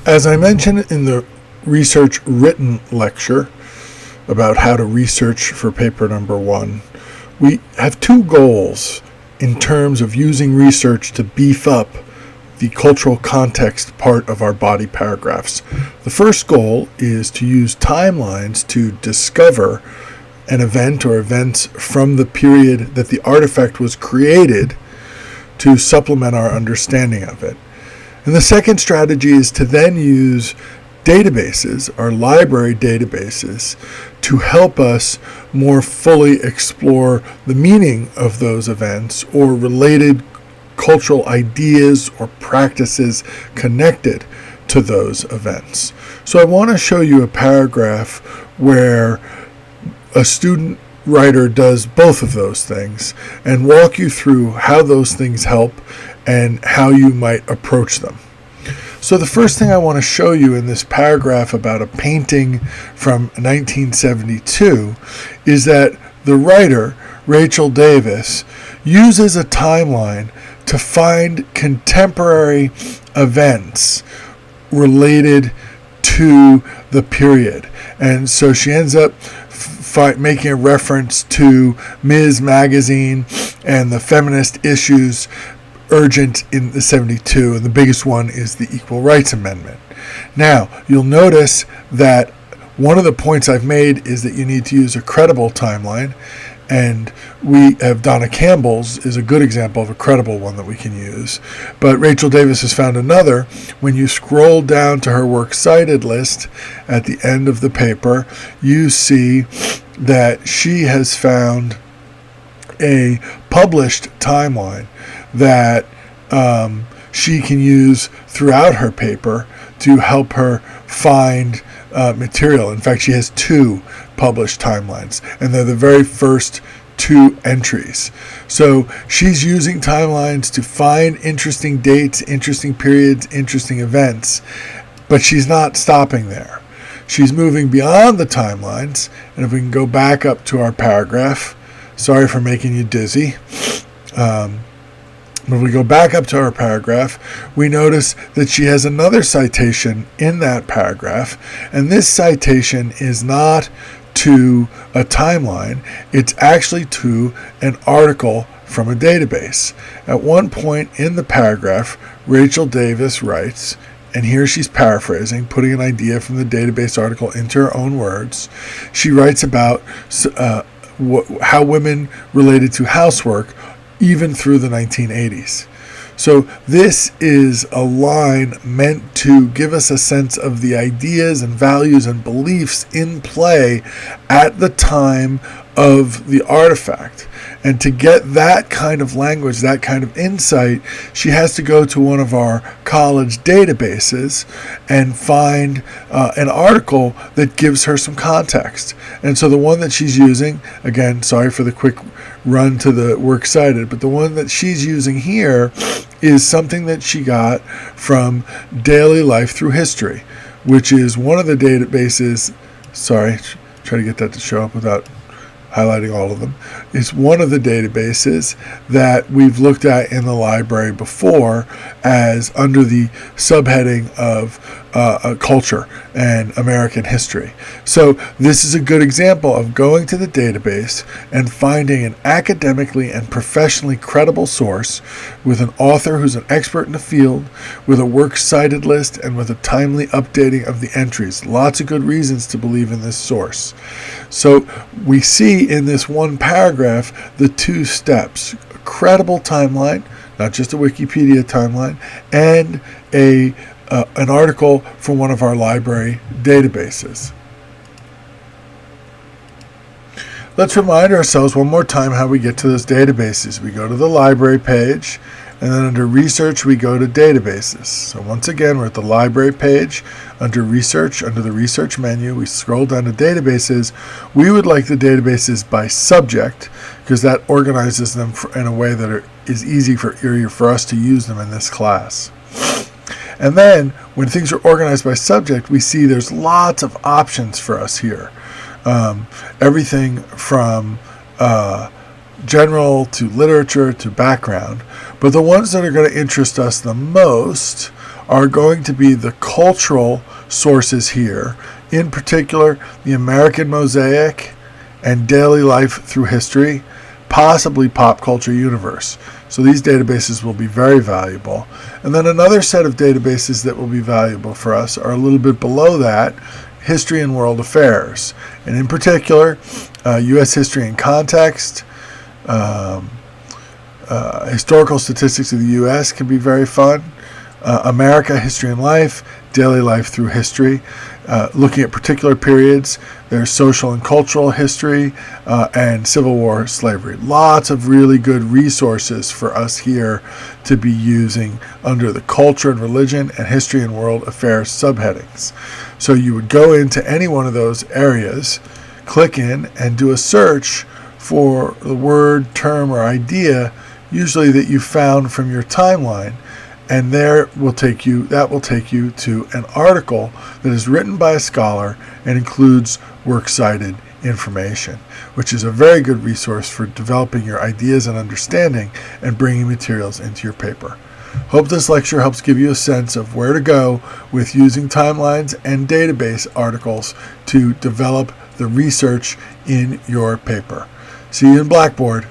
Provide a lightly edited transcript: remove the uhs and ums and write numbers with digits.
As I mentioned in the research written lecture about how to research for paper number 1, we have two goals in terms of using research to beef up the cultural context part of our body paragraphs. The first goal is to use timelines to discover an event or events from the period that the artifact was created to supplement our understanding of it. And the second strategy is to then use databases, our library databases, to help us more fully explore the meaning of those events or related cultural ideas or practices connected to those events. So I want to show you a paragraph where a student writer does both of those things and walk you through how those things help and how you might approach them. So the first thing I want to show you in this paragraph about a painting from 1972 is that the writer, Rachel Davis, uses a timeline to find contemporary events related to the period. And so she ends up making a reference to Ms. Magazine and the feminist issues urgent in the 72, and the biggest one is the Equal Rights Amendment. Now, you'll notice that one of the points I've made is that you need to use a credible timeline, and we have Donna Campbell's is a good example of a credible one that we can use. But Rachel Davis has found another. When you scroll down to her works cited list at the end of the paper, you see that she has found a published timeline that she can use throughout her paper to help her find material. In fact, she has two published timelines, and they're the very first two entries. So she's using timelines to find interesting dates, interesting periods, interesting events, but she's not stopping there. She's moving beyond the timelines, and if we can go back up to our paragraph, sorry for making you dizzy. When we go back up to our paragraph, we notice that she has another citation in that paragraph, and this citation is not to a timeline, it's actually to an article from a database. At one point in the paragraph, Rachel Davis writes, and here she's paraphrasing, putting an idea from the database article into her own words. She writes about how women related to housework even through the 1980s. So this is a line meant to give us a sense of the ideas and values and beliefs in play at the time of the artifact. And to get that kind of language, that kind of insight, she has to go to one of our college databases and find an article that gives her some context. And so the one that she's using, again, sorry for the quick run to the works cited, but the one that she's using here is something that she got from Daily Life Through History, which is one of the databases, sorry, try to get that to show up without highlighting all of them, is one of the databases that we've looked at in the library before as under the subheading of culture and American history. So this is a good example of going to the database and finding an academically and professionally credible source with an author who's an expert in the field, with a works cited list, and with a timely updating of the entries. Lots of good reasons to believe in this source. So we see in this one paragraph the two steps: a credible timeline, not just a Wikipedia timeline, and an article from one of our library databases. Let's remind ourselves one more time how we get to those databases. We go to the library page, and then under research we go to databases. So once again, we're at the library page. Under research, under the research menu, we scroll down to databases. We would like the databases by subject, because that organizes them in a way that is easy for us to use them in this class. And then when things are organized by subject, we see there's lots of options for us here. Everything from general to literature to background. But the ones that are going to interest us the most are going to be the cultural sources here, in particular the American Mosaic and Daily Life Through History, possibly Pop Culture Universe. So these databases will be very valuable. And then another set of databases that will be valuable for us are a little bit below that, History and World Affairs. And in particular, U.S. History in Context, historical statistics of the U.S. can be very fun. America, History and Life, Daily Life Through History, looking at particular periods. There's social and cultural history and Civil War slavery. Lots of really good resources for us here to be using under the culture and religion and history and world affairs subheadings. So you would go into any one of those areas, click in, and do a search for the word, term, or idea, usually that you found from your timeline. And that will take you to an article that is written by a scholar and includes works cited information, which is a very good resource for developing your ideas and understanding and bringing materials into your paper. Hope this lecture helps give you a sense of where to go with using timelines and database articles to develop the research in your paper. See you in Blackboard.